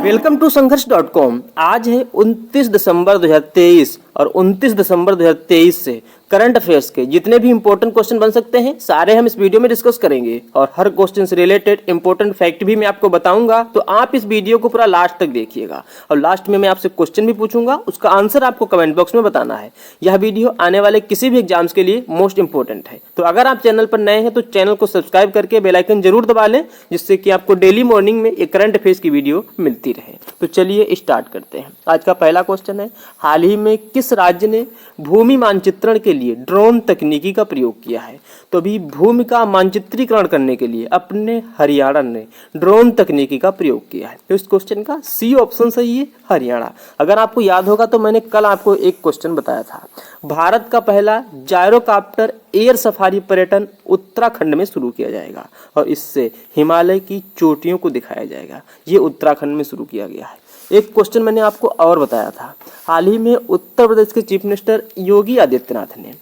Welcome to संघर्ष.com। आज है 29 दिसंबर 2023 और 29 दिसंबर 2023 से करंट अफेयर्स के जितने भी इंपॉर्टेंट क्वेश्चन बन सकते हैं सारे हम इस वीडियो में डिस्कस करेंगे और हर क्वेश्चन से रिलेटेड इंपॉर्टेंट फैक्ट भी मैं आपको बताऊंगा। तो आप इस वीडियो को पूरा लास्ट तक देखिएगा और लास्ट में मैं आपसे क्वेश्चन भी पूछूंगा, उसका आंसर आपको कमेंट बॉक्स में बताना है। यह वीडियो आने वाले किसी भी एग्जाम्स के लिए मोस्ट इंपॉर्टेंट है। तो अगर आप चैनल पर नए हैं तो चैनल को सब्सक्राइब करके बेल आइकन जरूर दबा लें, जिससे कि आपको डेली मॉर्निंग में एक करंट अफेयर्स की वीडियो मिलती रहे। तो चलिए स्टार्ट करते हैं। आज का पहला क्वेश्चन है, हाल ही में किस राज्य ने भूमि मानचित्रण के लिए ड्रोन तकनीकी का प्रयोग किया है? तो अभी भूमि का मानचित्रीकरण करने के लिए अपने हरियाणा ने ड्रोन तकनीकी का प्रयोग किया है। तो इस क्वेश्चन का सी ऑप्शन सही है, हरियाणा। अगर आपको याद होगा तो मैंने कल आपको एक क्वेश्चन बताया था, भारत का पहला जायरोकाप्टर एयर सफारी पर्यटन उत्तराखंड में शुरू किया जाएगा और इससे हिमालय की चोटियों को दिखाया जाएगा। ये उत्तराखंड में शुरू किया गया है। एक क्वेश्चन मैंने आपको और बताया था, हाल ही में उत्तर प्रदेश के चीफ मिनिस्टर योगी आदित्यनाथ ने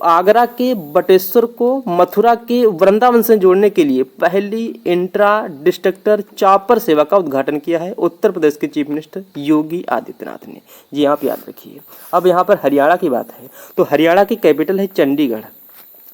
आगरा के बटेश्वर को मथुरा के वृंदावन से जोड़ने के लिए पहली इंट्रा डिस्ट्रक्टर चॉपर सेवा का उद्घाटन किया है। उत्तर प्रदेश के चीफ मिनिस्टर योगी आदित्यनाथ ने। जी आप याद रखिए। अब यहाँ पर हरियाणा की बात है तो हरियाणा की कैपिटल है चंडीगढ़।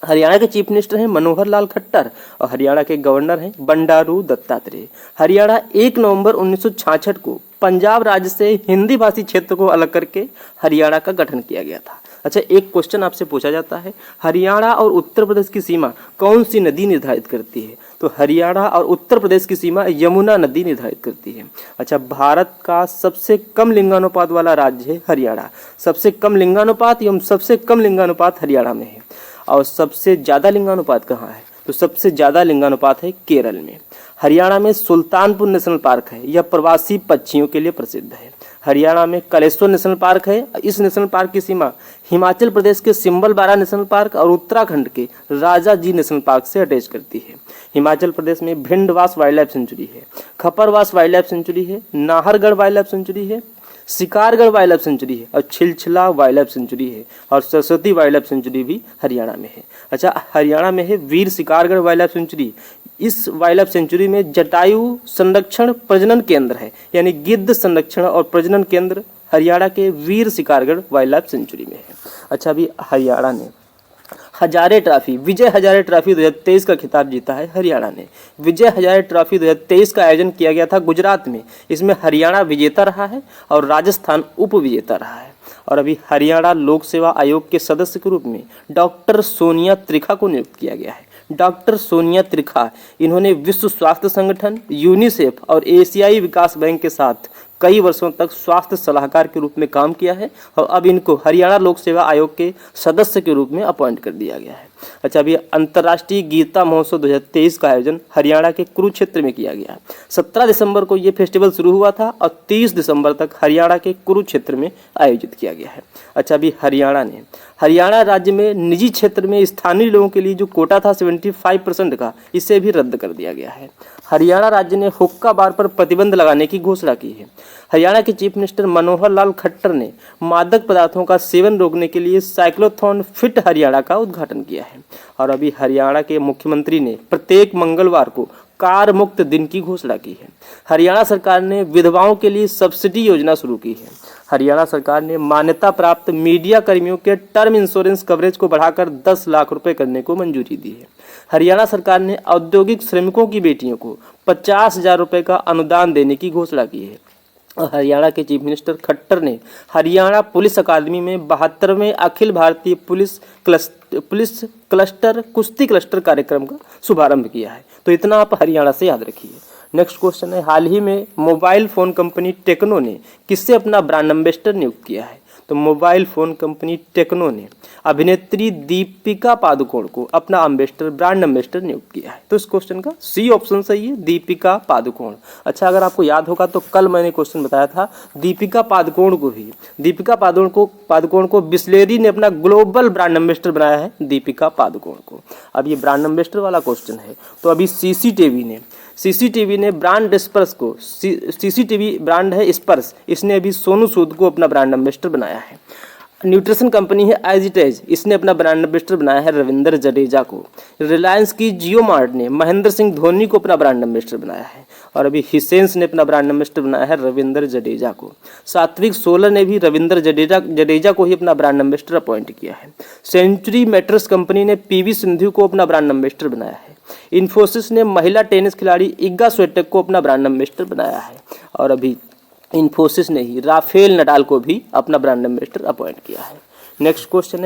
हरियाणा के चीफ मिनिस्टर हैं मनोहर लाल खट्टर और हरियाणा के गवर्नर हैं बंडारू दत्तात्रेय। हरियाणा 1 नवंबर 1966 को पंजाब राज्य से हिंदी भाषी क्षेत्र को अलग करके हरियाणा का गठन किया गया था। अच्छा, एक क्वेश्चन आपसे पूछा जाता है, हरियाणा और उत्तर प्रदेश की सीमा कौन सी नदी निर्धारित करती है? तो हरियाणा और उत्तर प्रदेश की सीमा यमुना नदी निर्धारित करती है। अच्छा, भारत का सबसे कम लिंगानुपात वाला राज्य है हरियाणा। सबसे कम लिंगानुपात एवं सबसे कम लिंगानुपात हरियाणा में है। और सबसे ज़्यादा लिंगानुपात कहाँ है? तो सबसे ज़्यादा लिंगानुपात है केरल में। हरियाणा में सुल्तानपुर नेशनल पार्क है, यह प्रवासी पक्षियों के लिए प्रसिद्ध है। हरियाणा में कलेश्वर नेशनल पार्क है। इस नेशनल पार्क की सीमा हिमाचल प्रदेश के सिंबल बारा नेशनल पार्क और उत्तराखंड के राजा जी नेशनल पार्क से अटैच करती है। हिमाचल प्रदेश में भिंडवास वाइल्ड लाइफ सेंचुरी है, खपरवास वाइल्ड लाइफ सेंचुरी है, नाहरगढ़ वाइल्ड लाइफ सेंचुरी है, शिकारगढ़ वाइल्ड लाइफ सेंचुरी है और छिलछिला वाइल्ड लाइफ सेंचुरी है और सरस्वती वाइल्ड लाइफ सेंचुरी भी हरियाणा में है। अच्छा, हरियाणा में है वीर शिकारगढ़ वाइल्ड लाइफ सेंचुरी। इस वाइल्ड लाइफ सेंचुरी में जटायु संरक्षण प्रजनन केंद्र है, यानी गिद्ध संरक्षण और प्रजनन केंद्र हरियाणा के वीर शिकारगढ़ वाइल्ड लाइफ सेंचुरी में है। अच्छा, अभी हरियाणा ने हजारे ट्रॉफी, विजय हजारे ट्रॉफी 2023 का खिताब जीता है हरियाणा ने। विजय हजारे ट्रॉफी 2023 का आयोजन किया गया था गुजरात में। इसमें हरियाणा विजेता रहा है और राजस्थान उप विजेता रहा है। और अभी हरियाणा लोक सेवा आयोग के सदस्य के रूप में डॉक्टर सोनिया त्रिखा को नियुक्त किया गया है। डॉक्टर सोनिया त्रिखा, इन्होंने विश्व स्वास्थ्य संगठन, यूनिसेफ और एशियाई विकास बैंक के साथ कई वर्षों तक स्वास्थ्य सलाहकार के रूप में काम किया है और अब इनको हरियाणा लोक सेवा आयोग के सदस्य के रूप में अपॉइंट कर दिया गया है। अच्छा, अभी अंतर्राष्ट्रीय गीता महोत्सव 2023 का आयोजन हरियाणा के कुरुक्षेत्र में किया गया। 17 दिसंबर को ये फेस्टिवल शुरू हुआ था और 30 दिसंबर तक हरियाणा के कुरुक्षेत्र में आयोजित किया गया है। अच्छा, अभी हरियाणा राज्य में निजी क्षेत्र में स्थानीय लोगों के लिए जो कोटा था 75% का, इसे भी रद्द कर दिया गया है। हरियाणा राज्य ने हुक्का बार पर प्रतिबंध लगाने की घोषणा की है। हरियाणा के चीफ मिनिस्टर मनोहर लाल खट्टर ने मादक पदार्थों का सेवन रोकने के लिए साइक्लोथॉन फिट हरियाणा का उद्घाटन किया है। और अभी हरियाणा के मुख्यमंत्री ने प्रत्येक मंगलवार को कार मुक्त दिन की घोषणा की है। हरियाणा सरकार ने विधवाओं के लिए सब्सिडी योजना शुरू की है। हरियाणा सरकार ने मान्यता प्राप्त मीडिया कर्मियों के टर्म इंश्योरेंस कवरेज को बढ़ाकर 10 लाख रुपए करने को मंजूरी दी है। हरियाणा सरकार ने औद्योगिक श्रमिकों की बेटियों को 50,000 रुपए का अनुदान देने की घोषणा की है। और हरियाणा के चीफ मिनिस्टर खट्टर ने हरियाणा पुलिस अकादमी में 72वें अखिल भारतीय पुलिस क्लस्टर कुश्ती क्लस्टर कार्यक्रम का शुभारंभ किया है। तो इतना आप हरियाणा से याद रखिए। नेक्स्ट क्वेश्चन है, हाल ही में मोबाइल फ़ोन कंपनी टेक्नो ने किससे अपना ब्रांड एम्बेसडर नियुक्त किया है? तो मोबाइल फ़ोन कंपनी टेक्नो ने अभिनेत्री दीपिका पादुकोण को अपना ब्रांड एम्बेसडर नियुक्त किया है। तो इस क्वेश्चन का सी ऑप्शन सही है, दीपिका पादुकोण। अच्छा, अगर आपको याद होगा तो कल मैंने क्वेश्चन बताया था, दीपिका पादुकोण को बिस्लेरी ने अपना ग्लोबल ब्रांड एम्बेसडर बनाया है, दीपिका पादुकोण को। अब ये ब्रांड एम्बेसडर वाला क्वेश्चन है। तो अभी सीसीटीवी ने ब्रांड स्पर्श को, सीसीटीवी ब्रांड है स्पर्श, इसने अभी सोनू सूद को अपना ब्रांड एम्बेसडर बनाया है। न्यूट्रिशन कंपनी है एजिटेज, इसने अपना ब्रांड एम्बेसडर बनाया है रविंद्र जडेजा को। रिलायंस की जियो मार्ट ने महेंद्र सिंह धोनी को अपना ब्रांड एम्बेसडर बनाया है। और अभी हिसेंस ने अपना ब्रांड एम्बेसडर बनाया है रविंद्र जडेजा को। सात्विक सोलर ने भी रविंद्र जडेजा को ही अपना ब्रांड एम्बेसडर अपॉइंट किया है। सेंचुरी मैट्रेस कंपनी ने पीवी सिंधु को अपना ब्रांड एम्बेसडर बनाया है। इन्फोसिस ने महिला टेनिस खिलाड़ी इग्गा स्विएटेक को अपना ब्रांड एम्बेसडर बनाया है। और अभी इन्फोसिस ने ही राफेल नडाल को भी अपना ब्रांड एम्बेसडर अपॉइंट किया है। नेक्स्ट क्वेश्चन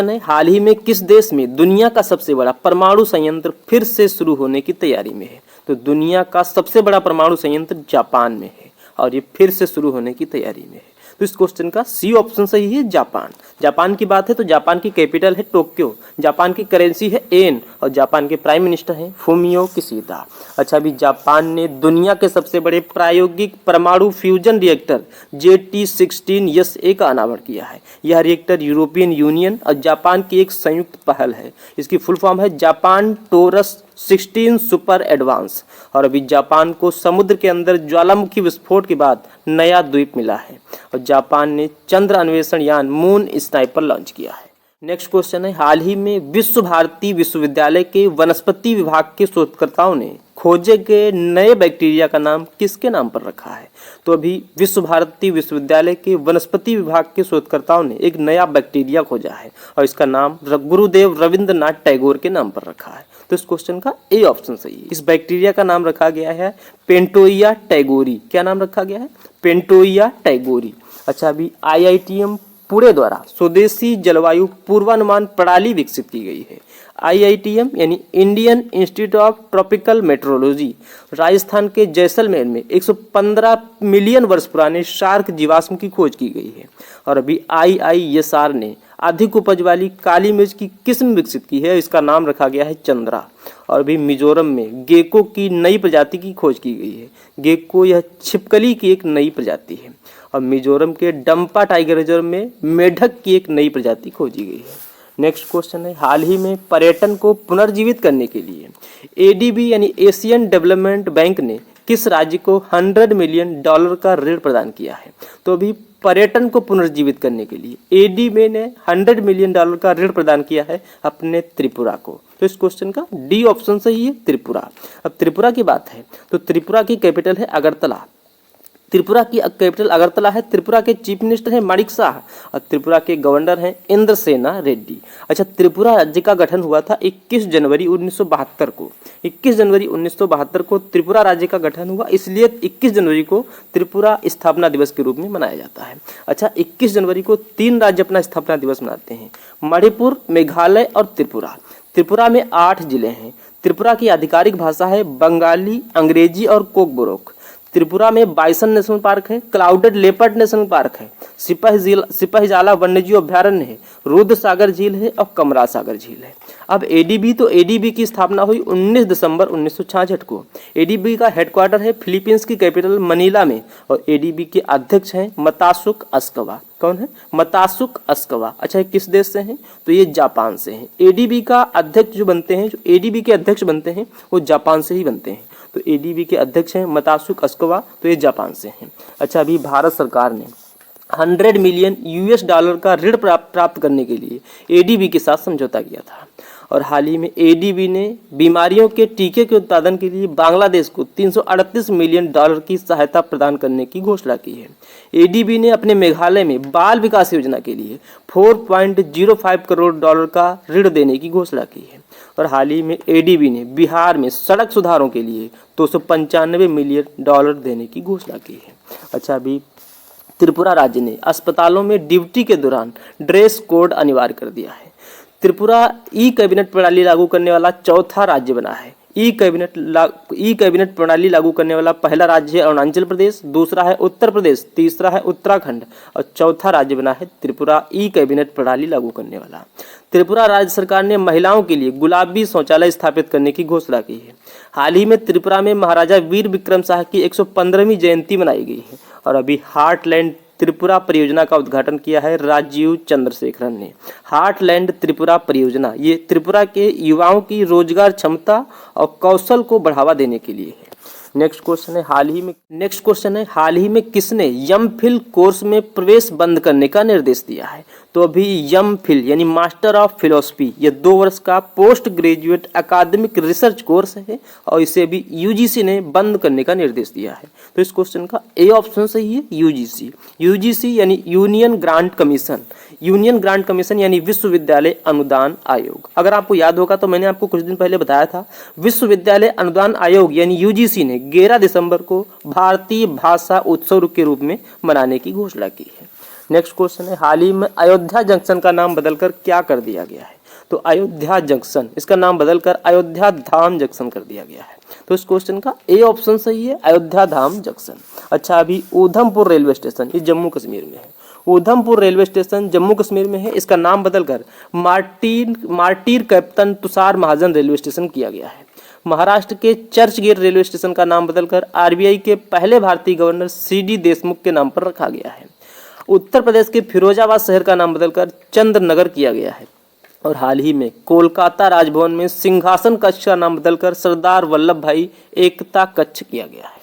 है हाल ही में किस देश में दुनिया का सबसे बड़ा परमाणु संयंत्र फिर से शुरू होने की तैयारी में है? तो दुनिया का सबसे बड़ा परमाणु संयंत्र जापान में है और ये फिर से शुरू होने की तैयारी में है। तो इस क्वेश्चन का सी ऑप्शन सही है, जापान। जापान की बात है तो जापान की कैपिटल है टोक्यो, जापान की करेंसी है येन और जापान के प्राइम मिनिस्टर हैं फूमियो किशिदा। अच्छा, अभी जापान ने दुनिया के सबसे बड़े प्रायोगिक परमाणु फ्यूजन रिएक्टर JT16SA का अनावरण किया है। यह रिएक्टर यूरोपियन यूनियन और जापान की एक संयुक्त पहल है। इसकी फुल फॉर्म है जापान टोरस 16 सुपर एडवांस। और अभी जापान को समुद्र के अंदर ज्वालामुखी विस्फोट के बाद नया द्वीप मिला है और जापान ने चंद्र अन्वेषण यान मून स्नाइपर लॉन्च किया है। नेक्स्ट क्वेश्चन है हाल ही में विश्व भारती विश्वविद्यालय के वनस्पति विभाग के शोधकर्ताओं ने खोजे गए नए बैक्टीरिया का नाम किसके नाम पर रखा है? तो अभी विश्व भारती विश्वविद्यालय के वनस्पति विभाग के शोधकर्ताओं ने एक नया बैक्टीरिया खोजा है और इसका नाम गुरुदेव रविंद्रनाथ टैगोर के नाम पर रखा है। तो इस क्वेश्चन का ए ऑप्शन सही है। इस बैक्टीरिया का नाम रखा गया है पेंटोइया टैगोरी। क्या नाम रखा गया है? पेंटोइया टैगोरी। अच्छा, अभी IITM पुणे द्वारा स्वदेशी जलवायु पूर्वानुमान प्रणाली विकसित की गई है। IITM यानी Indian institute of tropical metrology Rajasthan के जैसलमेर में 115 मिलियन वर्ष पुराने शार्क जीवाश्म की खोज की गई है। और अभी IISR ने अधिक उपज वाली काली मिर्च की किस्म विकसित की है, इसका नाम रखा गया है चंद्रा। और अभी मिजोरम में गेको की नई प्रजाति की खोज की गई है। गेको यह छिपकली की एक नई प्रजाति है। और मिजोरम के डंपा टाइगर रिजर्व में मेढक की एक नई प्रजाति खोजी गई है। नेक्स्ट क्वेश्चन है हाल ही में पर्यटन को पुनर्जीवित करने के लिए ADB यानी एशियन डेवलपमेंट बैंक ने किस राज्य को $100 मिलियन का ऋण प्रदान किया है? तो अभी पर्यटन को पुनर्जीवित करने के लिए ADB ने $100 मिलियन का ऋण प्रदान किया है अपने त्रिपुरा को। तो इस क्वेश्चन का डी ऑप्शन सही है, त्रिपुरा। अब त्रिपुरा की बात है तो त्रिपुरा की कैपिटल है अगरतला। त्रिपुरा की कैपिटल अगरतला है। त्रिपुरा के चीफ मिनिस्टर हैं माणिक शाह और त्रिपुरा के गवर्नर हैं इंद्रसेना रेड्डी। अच्छा, त्रिपुरा राज्य का गठन हुआ था 21 जनवरी 1972 को। 21 जनवरी 1972 को त्रिपुरा राज्य का गठन हुआ, इसलिए 21 जनवरी को त्रिपुरा स्थापना दिवस के रूप में मनाया जाता है। अच्छा, 21 जनवरी को 3 राज्य अपना स्थापना दिवस मनाते हैं, मणिपुर, मेघालय और त्रिपुरा। त्रिपुरा में 8 जिले हैं। त्रिपुरा की आधिकारिक भाषा है बंगाली, अंग्रेजी और कोकबोरोक। त्रिपुरा में बाइसन नेशनल पार्क है, क्लाउडेड लेपर्ड नेशनल पार्क है, सिपाहीजाला वन्यजीव अभ्यारण्य है, रुद्र सागर झील है और कमरा सागर झील है। अब ADB की स्थापना हुई 19 दिसंबर 1966 को। ADB का हेडक्वार्टर है फिलीपींस की कैपिटल मनीला में और ADB के अध्यक्ष हैं मतासुक अस्कवा। कौन है? मतासुक अस्कवा। अच्छा, ये किस देश से हैं? तो ये जापान से हैं। ADB का अध्यक्ष जो बनते हैं, जो ADB के अध्यक्ष बनते हैं वो जापान से ही बनते हैं। तो ADB के अध्यक्ष हैं मतासुक अस्कवा, तो ये जापान से हैं। अच्छा, अभी भारत सरकार ने $100 मिलियन का ऋण प्राप्त करने के लिए ADB के साथ समझौता किया था। और हाल ही में ADB ने बीमारियों के टीके के उत्पादन के लिए बांग्लादेश को $338 मिलियन की सहायता प्रदान करने की घोषणा की है। ADB ने अपने मेघालय में बाल विकास योजना के लिए $4.05 करोड़ का ऋण देने की घोषणा की है। और हाल ही में ADB ने बिहार में सड़क सुधारों के लिए $295 मिलियन देने की घोषणा की है। अच्छा, अभी त्रिपुरा राज्य ने अस्पतालों में ड्यूटी के दौरान ड्रेस कोड अनिवार्य कर दिया है। त्रिपुरा ई कैबिनेट प्रणाली लागू करने वाला चौथा राज्य बना है। ई कैबिनेट प्रणाली लागू करने वाला पहला राज्य है अरुणाचल प्रदेश, दूसरा है उत्तर प्रदेश, तीसरा है उत्तराखंड और चौथा राज्य बना है त्रिपुरा ई कैबिनेट प्रणाली लागू करने वाला। त्रिपुरा राज्य सरकार ने महिलाओं के लिए गुलाबी शौचालय स्थापित करने की घोषणा की है। हाल ही में त्रिपुरा में महाराजा वीर विक्रम शाह की 115वीं जयंती मनाई गई है। और अभी हार्टलैंड त्रिपुरा परियोजना का उद्घाटन किया है राजीव चंद्रशेखरन ने। हार्टलैंड त्रिपुरा परियोजना ये त्रिपुरा के युवाओं की रोजगार क्षमता और कौशल को बढ़ावा देने के लिए है। नेक्स्ट क्वेश्चन है हाल ही में किसने एमफिल कोर्स में प्रवेश बंद करने का निर्देश दिया है? तो अभी MPhil यानी मास्टर ऑफ फिलोसफी ये 2 वर्ष का पोस्ट ग्रेजुएट अकादमिक रिसर्च कोर्स है और इसे भी UGC ने बंद करने का निर्देश दिया है। तो इस क्वेश्चन का ए ऑप्शन सही है, UGC यानी यूनियन ग्रांट कमीशन यानी विश्वविद्यालय अनुदान आयोग। अगर आपको याद होगा तो मैंने आपको कुछ दिन पहले बताया था, विश्वविद्यालय अनुदान आयोग यानी UGC ने 11 दिसंबर को भारतीय भाषा उत्सव के रूप में मनाने की घोषणा की है। नेक्स्ट क्वेश्चन है, हाल ही में अयोध्या जंक्शन का नाम बदलकर क्या कर दिया गया है? तो अयोध्या जंक्शन इसका नाम बदलकर अयोध्या धाम जंक्शन कर दिया गया है। तो इस क्वेश्चन का ए ऑप्शन सही है, अयोध्या धाम जंक्शन। अच्छा, अभी ऊधमपुर रेलवे स्टेशन ये जम्मू कश्मीर में है, ऊधमपुर रेलवे स्टेशन जम्मू कश्मीर में है, इसका नाम बदलकर मार्टीर कैप्टन तुषार महाजन रेलवे स्टेशन किया गया है। महाराष्ट्र के चर्चगेट रेलवे स्टेशन का नाम बदलकर RBI के पहले भारतीय गवर्नर CD देशमुख के नाम पर रखा गया है। उत्तर प्रदेश के फिरोजाबाद शहर का नाम बदलकर चंद्रनगर किया गया है। और हाल ही में कोलकाता राजभवन में सिंहासन कक्ष का नाम बदलकर सरदार वल्लभ भाई एकता कक्ष किया गया है।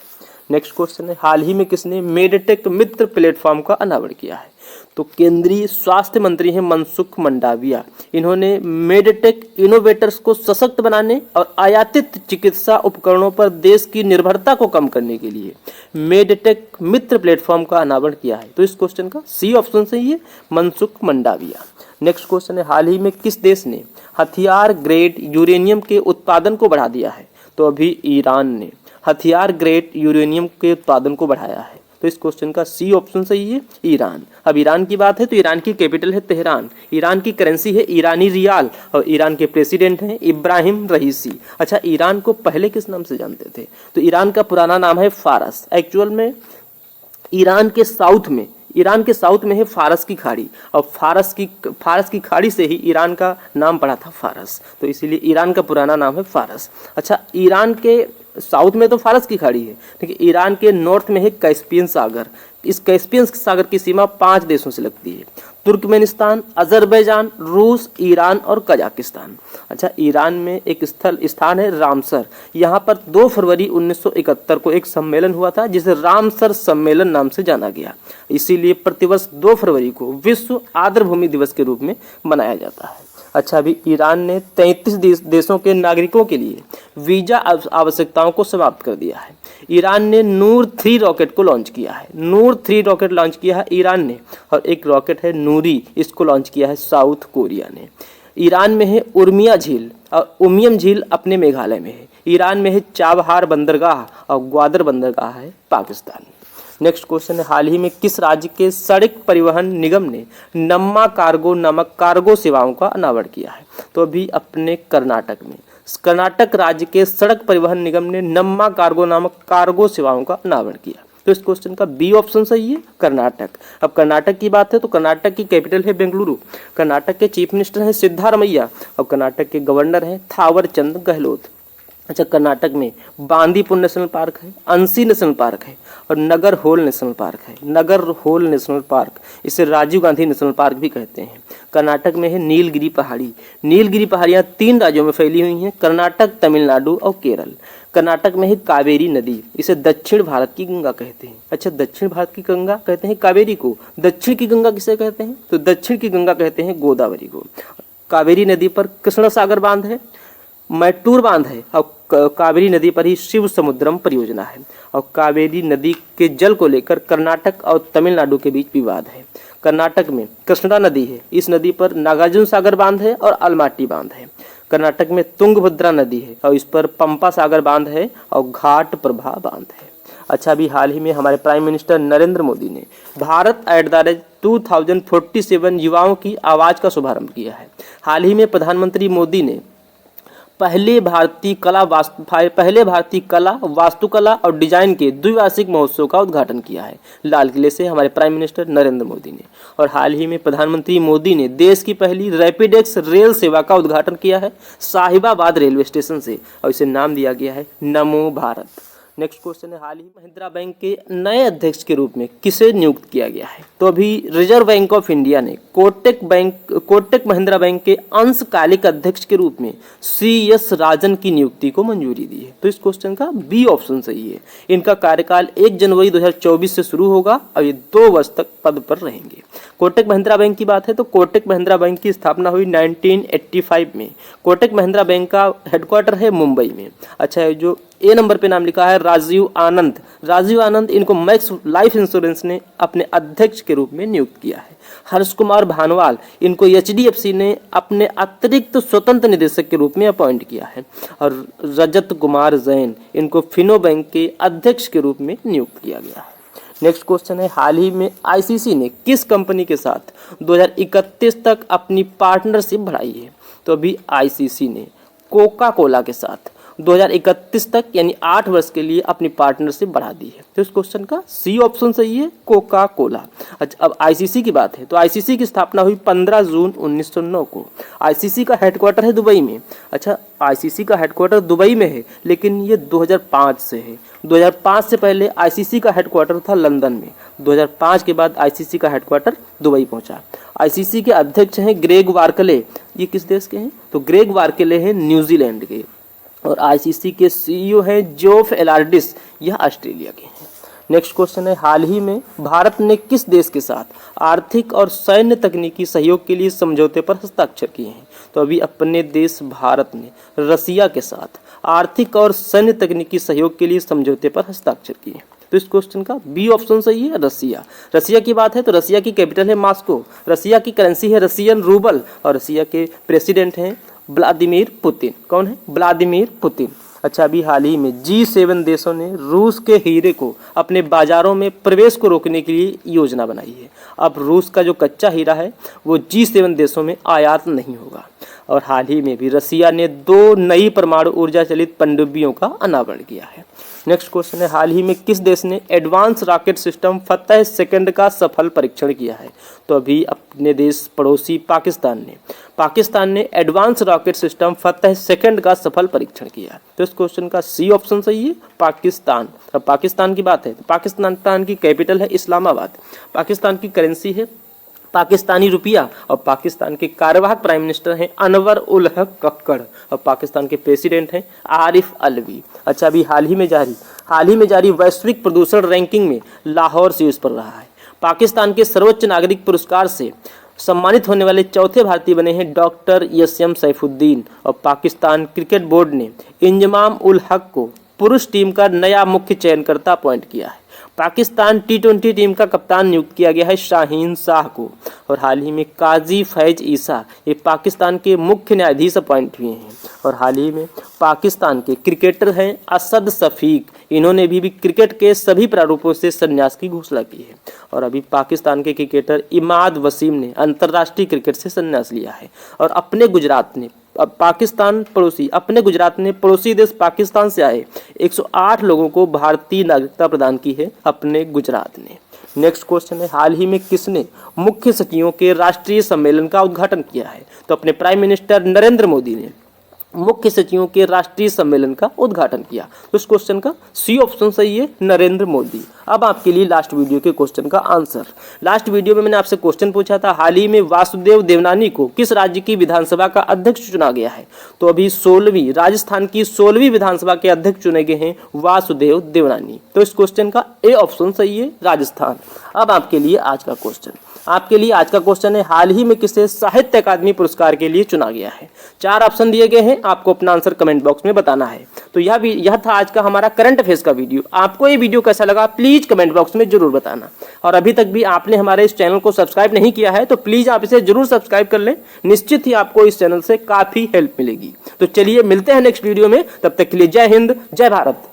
नेक्स्ट क्वेश्चन है, हाल ही में किसने मेडटेक मित्र प्लेटफॉर्म का अनावरण किया है? तो केंद्रीय स्वास्थ्य मंत्री हैं मनसुख मंडाविया। इन्होंने मेडटेक इनोवेटर्स को सशक्त बनाने और आयातित चिकित्सा उपकरणों पर देश की निर्भरता को कम करने के लिए मेडटेक मित्र प्लेटफॉर्म का अनावरण किया है। तो इस क्वेश्चन का सी ऑप्शन सही है, मनसुख मंडाविया। नेक्स्ट क्वेश्चन है, हाल ही में किस देश ने हथियार ग्रेड यूरेनियम के उत्पादन को बढ़ा दिया है? तो अभी ईरान ने हथियार ग्रेड यूरेनियम के उत्पादन को बढ़ाया है। तो इस क्वेश्चन का सी ऑप्शन सही है, ईरान। अब ईरान की बात है तो ईरान की कैपिटल है तेहरान, ईरान की करेंसी है ईरानी रियाल और ईरान के प्रेसिडेंट हैं इब्राहिम रईसी। अच्छा, ईरान को पहले किस नाम से जानते थे? तो ईरान का पुराना नाम है फारस। एक्चुअल में ईरान के साउथ में है फारस की खाड़ी और फारस की खाड़ी से ही ईरान का नाम पड़ा था फारस, तो इसीलिए ईरान का पुराना नाम है फारस। अच्छा, ईरान के साउथ में तो फारस की खाड़ी है, लेकिन ईरान के नॉर्थ में है कैस्पियन सागर। इस कैस्पियन सागर की सीमा 5 देशों से लगती है, तुर्कमेनिस्तान, अजरबैजान, रूस, ईरान और कजाकिस्तान। अच्छा, ईरान में एक स्थान है रामसर। यहाँ पर 2 फरवरी 1971 को एक सम्मेलन हुआ था जिसे रामसर सम्मेलन नाम से जाना गया। इसीलिए प्रतिवर्ष 2 फरवरी को विश्व आर्द्रभूमि दिवस के रूप में मनाया जाता है। अच्छा, अभी ईरान ने 33 देशों के नागरिकों के लिए वीजा आवश्यकताओं को समाप्त कर दिया है। ईरान ने नूर 3 रॉकेट को लॉन्च किया है। नूर 3 रॉकेट लॉन्च किया है ईरान ने, और एक रॉकेट है नूरी, इसको लॉन्च किया है साउथ कोरिया ने। ईरान में है उर्मिया झील और उमियम झील अपने मेघालय में है। ईरान में है चाबहार बंदरगाह और ग्वादर बंदरगाह है पाकिस्तान। नेक्स्ट क्वेश्चन है, हाल ही में किस राज्य के सड़क परिवहन निगम ने नम्मा कार्गो नामक कार्गो सेवाओं का अनावरण किया है? तो अभी अपने कर्नाटक में कर्नाटक राज्य के सड़क परिवहन निगम ने नम्मा कार्गो नामक कार्गो सेवाओं का अनावरण किया। तो इस क्वेश्चन का बी ऑप्शन सही है, कर्नाटक। अब कर्नाटक की बात है तो कर्नाटक की कैपिटल है बेंगलुरु। कर्नाटक के चीफ मिनिस्टर हैं सिद्धारमैया और कर्नाटक के गवर्नर हैं थावर चंद गहलोत। अच्छा, कर्नाटक में बांदीपुर नेशनल पार्क है, अंसी नेशनल पार्क है और नगर होल नेशनल पार्क है। नगर होल नेशनल पार्क, इसे राजीव गांधी नेशनल पार्क भी कहते हैं। कर्नाटक में है नीलगिरी पहाड़ी। नीलगिरी पहाड़ियाँ 3 राज्यों में फैली हुई हैं, कर्नाटक, तमिलनाडु और केरल। कर्नाटक में है कावेरी नदी, इसे दक्षिण भारत की गंगा कहते हैं। अच्छा, दक्षिण भारत की गंगा कहते हैं कावेरी को, दक्षिण की गंगा किसे कहते हैं? तो दक्षिण की गंगा कहते हैं गोदावरी को। कावेरी नदी पर कृष्ण सागर बांध है, मैटूर बांध है और कावेरी नदी पर ही शिव समुद्रम परियोजना है। और कावेरी नदी के जल को लेकर कर्नाटक और तमिलनाडु के बीच विवाद है। कर्नाटक में कृष्णा नदी है, इस नदी पर नागार्जुन सागर बांध है और अलमाटी बांध है। कर्नाटक में तुंगभद्रा नदी है और इस पर पंपा सागर बांध है और घाट प्रभा बांध है। अच्छा, अभी हाल ही में हमारे प्राइम मिनिस्टर नरेंद्र मोदी ने भारत @, 2047 युवाओं की आवाज़ का शुभारंभ किया है। हाल ही में प्रधानमंत्री मोदी ने पहले भारतीय कला, वास्तुकला और डिजाइन के द्विवार्षिक महोत्सव का उद्घाटन किया है लाल किले से हमारे प्राइम मिनिस्टर नरेंद्र मोदी ने। और हाल ही में प्रधानमंत्री मोदी ने देश की पहली रैपिडेक्स रेल सेवा का उद्घाटन किया है साहिबाबाद रेलवे स्टेशन से और इसे नाम दिया गया है नमो भारत। नेक्स्ट क्वेश्चन है, हाल ही महिंद्रा बैंक के नए अध्यक्ष के रूप में किसे नियुक्त किया गया है? तो अभी रिजर्व बैंक ऑफ इंडिया ने कोटक महिंद्रा बैंक के अंशकालिक अध्यक्ष के रूप में CS राजन की नियुक्ति को मंजूरी दी है। तो इस क्वेश्चन का बी ऑप्शन सही है। इनका कार्यकाल 1 जनवरी 2024 से शुरू होगा और ये 2 वर्ष तक पद पर रहेंगे। कोटक महिंद्रा बैंक की बात है तो कोटक महिंद्रा बैंक की स्थापना हुई 1985 में। कोटक महिंद्रा बैंक का हेडक्वार्टर है मुंबई में। अच्छा है, जो ए नंबर पे नाम लिखा है राजीव आनंद इनको मैक्स लाइफ इंश्योरेंस ने अपने अध्यक्ष के रूप में नियुक्त किया है। हर्ष कुमार भानवाल इनको HDFC ने अपने अतिरिक्त स्वतंत्र निदेशक के रूप में अपॉइंट किया है। और रजत कुमार जैन इनको फिनो बैंक के अध्यक्ष के रूप में नियुक्त किया गया है। नेक्स्ट क्वेश्चन है, हाल ही में ICC ने किस कंपनी के साथ 2031 तक अपनी पार्टनरशिप बढ़ाई है? तो अभी ICC ने कोका कोला के साथ 2031 तक यानी 8 वर्ष के लिए अपनी पार्टनरशिप बढ़ा दी है। तो इस क्वेश्चन का सी ऑप्शन सही है, कोका कोला। अच्छा, अब ICC की बात है तो ICC की स्थापना हुई 15 जून 1909 को। ICC का हेडक्वार्टर है दुबई में। अच्छा, ICC का हेडक्वार्टर दुबई में है लेकिन ये 2005 से है। 2005 से पहले ICC का हेडक्वार्टर था लंदन में। 2005 के बाद ICC का हेडक्वार्टर दुबई पहुंचा। ICC के अध्यक्ष हैं ग्रेग वार्कले। ये किस देश के हैं? तो ग्रेग वार्कले हैं न्यूजीलैंड के। और ICC के CEO हैं जोफ एलार्डिस, यह ऑस्ट्रेलिया के हैं। नेक्स्ट क्वेश्चन है, हाल ही में भारत ने किस देश के साथ आर्थिक और सैन्य तकनीकी सहयोग के लिए समझौते पर हस्ताक्षर किए हैं? तो अभी अपने देश भारत ने रसिया के साथ आर्थिक और सैन्य तकनीकी सहयोग के लिए समझौते पर हस्ताक्षर किए हैं। तो इस क्वेश्चन का बी ऑप्शन सही है, रसिया की बात है तो रसिया की कैपिटल है मॉस्को। रसिया की करेंसी है रसियन रूबल और रसिया के प्रेसिडेंट हैं व्लादिमीर पुतिन। कौन है? Vladimir Putin. अच्छा, अभी हाल ही में G7 देशों ने रूस के हीरे को अपने बाजारों में प्रवेश को रोकने के लिए योजना बनाई है। अब रूस का जो कच्चा हीरा है वो G7 देशों में आयात नहीं होगा। और हाल ही में भी रसिया ने 2 नई परमाणु ऊर्जा चलित पनडुब्बियों का अनावरण किया है। नेक्स्ट क्वेश्चन है, हाल ही में किस देश ने एडवांस रॉकेट सिस्टम फतह सेकंड का सफल परीक्षण किया है? तो अभी अपने देश पड़ोसी पाकिस्तान ने एडवांस रॉकेट सिस्टम फतह सेकंड का सफल परीक्षण किया है। तो इस क्वेश्चन का सी ऑप्शन सही है, पाकिस्तान। अब पाकिस्तान की बात है तो पाकिस्तान की कैपिटल है इस्लामाबाद। पाकिस्तान की करेंसी है पाकिस्तानी रुपया और पाकिस्तान के कार्यवाहक प्राइम मिनिस्टर हैं अनवर उल हक कक्कड़ और पाकिस्तान के प्रेसिडेंट हैं आरिफ अलवी। अच्छा, अभी हाल ही में जारी वैश्विक प्रदूषण रैंकिंग में लाहौर शीर्ष पर रहा है। पाकिस्तान के सर्वोच्च नागरिक पुरस्कार से सम्मानित होने वाले चौथे भारतीय बने हैं डॉक्टर SM सैफुद्दीन। और पाकिस्तान क्रिकेट बोर्ड ने इंजमाम उल हक को पुरुष टीम का नया मुख्य चयनकर्ता अपॉइंट किया है। पाकिस्तान T20 टीम का कप्तान नियुक्त किया गया है शाहीन शाह को। और हाल ही में काजी फैज ईसा ये पाकिस्तान के मुख्य न्यायाधीश अपॉइंट हुए हैं। और हाल ही में पाकिस्तान के क्रिकेटर हैं असद शफीक, इन्होंने भी क्रिकेट के सभी प्रारूपों से संन्यास की घोषणा की है। और अभी पाकिस्तान के क्रिकेटर इमाद वसीम ने अंतर्राष्ट्रीय क्रिकेट से संन्यास लिया है। और अपने गुजरात ने पड़ोसी देश पाकिस्तान से आए 108 लोगों को भारतीय नागरिकता प्रदान की है अपने गुजरात ने। नेक्स्ट क्वेश्चन है, हाल ही में किसने मुख्य सचिवों के राष्ट्रीय सम्मेलन का उद्घाटन किया है? तो अपने प्राइम मिनिस्टर नरेंद्र मोदी ने मुख्य सचिवों के राष्ट्रीय सम्मेलन का उद्घाटन किया। तो इस क्वेश्चन का सी ऑप्शन सही है, नरेंद्र मोदी। अब आपके लिए लास्ट वीडियो के क्वेश्चन का आंसर। लास्ट वीडियो में मैंने आपसे क्वेश्चन पूछा था, हाल ही में वासुदेव देवनानी को किस राज्य की विधानसभा का अध्यक्ष चुना गया है? तो अभी राजस्थान की 16वीं विधानसभा के अध्यक्ष चुने गए हैं वासुदेव देवनानी। तो इस क्वेश्चन का ए ऑप्शन सही है, राजस्थान। अब आपके लिए आज का क्वेश्चन है, हाल ही में किसे साहित्य अकादमी पुरस्कार के लिए चुना गया है? 4 ऑप्शन दिए गए हैं, आपको अपना आंसर कमेंट बॉक्स में बताना है। तो यह था आज का हमारा करंट अफेयर्स का वीडियो। आपको ये वीडियो कैसा लगा प्लीज कमेंट बॉक्स में जरूर बताना। और अभी तक भी आपने हमारे इस चैनल को सब्सक्राइब नहीं किया है तो प्लीज आप इसे जरूर सब्सक्राइब कर लें, निश्चित ही आपको इस चैनल से काफी हेल्प मिलेगी। तो चलिए मिलते हैं नेक्स्ट वीडियो में, तब तक के लिए जय हिंद, जय भारत।